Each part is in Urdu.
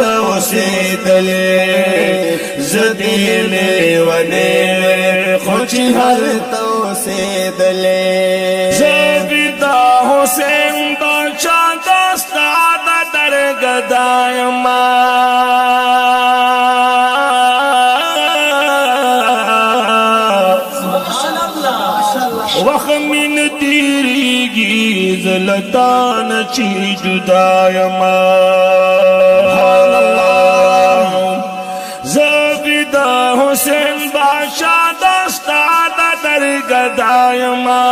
اوسېدلې زديلې ونې خوشحال اوسېدلې زبیدا حسین بادشاہ دستا د درگدای ما وخمین تیریگی زلطان چی جدای ما زبیدا حسین بادشاہ دستا د درگدای ما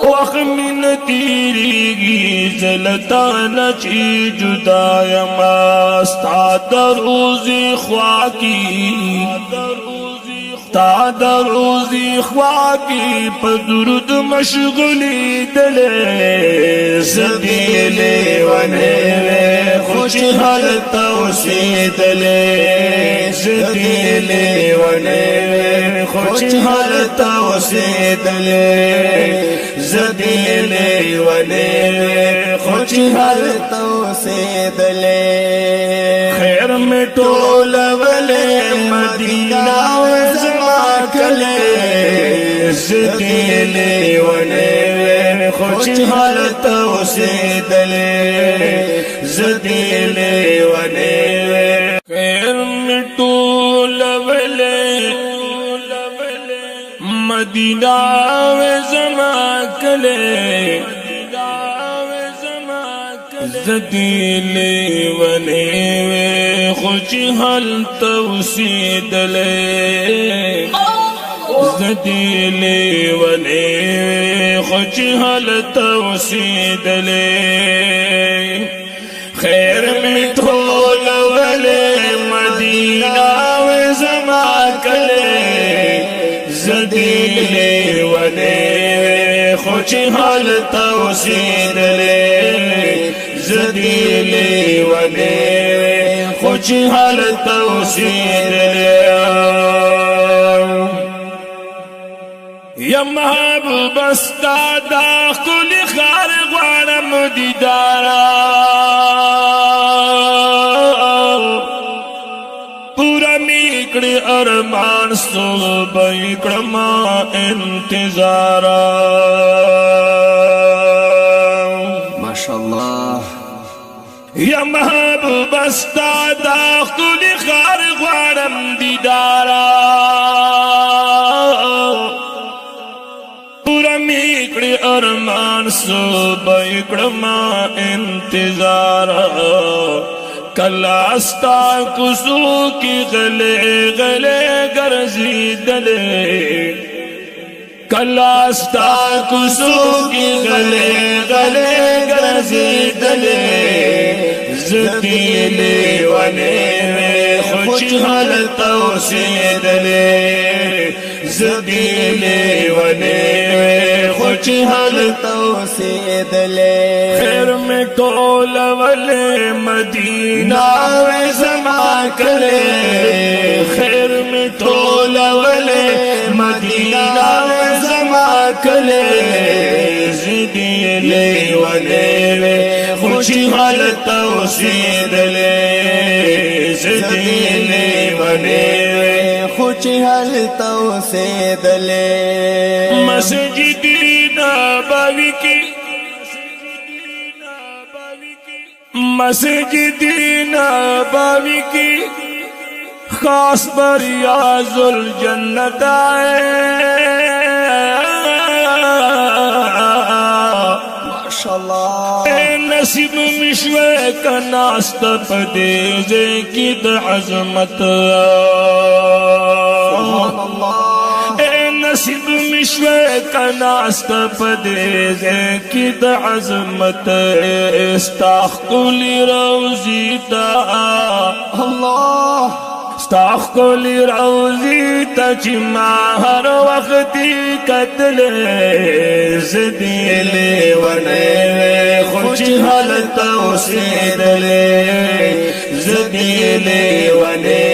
وخمین تیریگی زلطان چی جدای ما ستا دروزی خواکی تا دروزی خواکی پدرود مشغولی دلے زدیلے ونے خوشحال اوسېدلې زدیلے ونے خوشحال اوسېدلې زدیلے ونے خوشحال اوسېدلې خیر میں ټولولې مدینہ کلے زدیلے ونے خوشحال اوسېدلې زدیلے ونے خیر میں ټولولې مدینہ زما کلے زدیلے ونے خوشحال اوسېدلې زدیلے ونے خوشحال اوسېدلې خیر میں ټولولې مدینہ زما کلے زدیلے ونے خوشحال اوسېدلې زدیلے ونے خوشحال اوسېدلې یا محبوب استا دا کل خار غوانم دیدارا پورا میکڑی ارمان صبح اکڑما انتظارا ماشاءاللہ یا محبوب استا دا کل خار غوانم دیدارا میکڑی ارمان صبح اکڑما انتظار کلاستا کسو کی غلے غلے گرزی دلے کلاستا کسو کی غلے غلے گرزی دلے زدیلے ونے خوشحال اوسېدلې زدیلے ونے خوشحال اوسېدلې خیر میں ټولولې مدینہ زما کلے خیر میں ټولولې مدینہ زما کلے زدیلے ونے خوشحال اوسېدلې زدیلے ونے خوشحال اوسېدلې مسجد نبوی کی مسجد نبوی کی خاص بریاض الجنت آئے ماشاءاللہ نصیب مشوے کا ناست پدیزے کی عظمت سبحان اللہ نصیب مشوے کا ناست پدیزے کی عظمت استاخلی روزی تا اللہ استاخلی روزی تا چما ہر وقتی قتل زدیلے ونے خوشحال اوسېدلې زدیلے ونے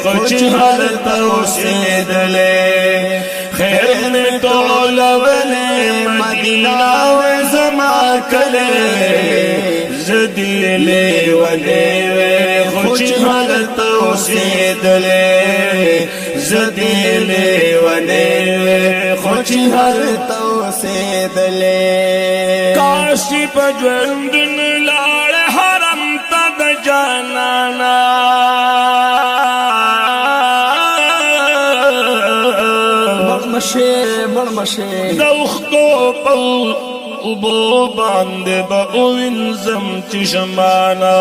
خوشحال اوسېدلې خیر میں ټولولې مدینہ زما کلے زدیلے ولے خوش حالت اوسیدلے زدیلے ولے خوش حالت اوسیدلے کاشی پجوندن لاړ حرم تا د جانانا بڑمشے دوختو پو ابو باندې با وینځم چشمانا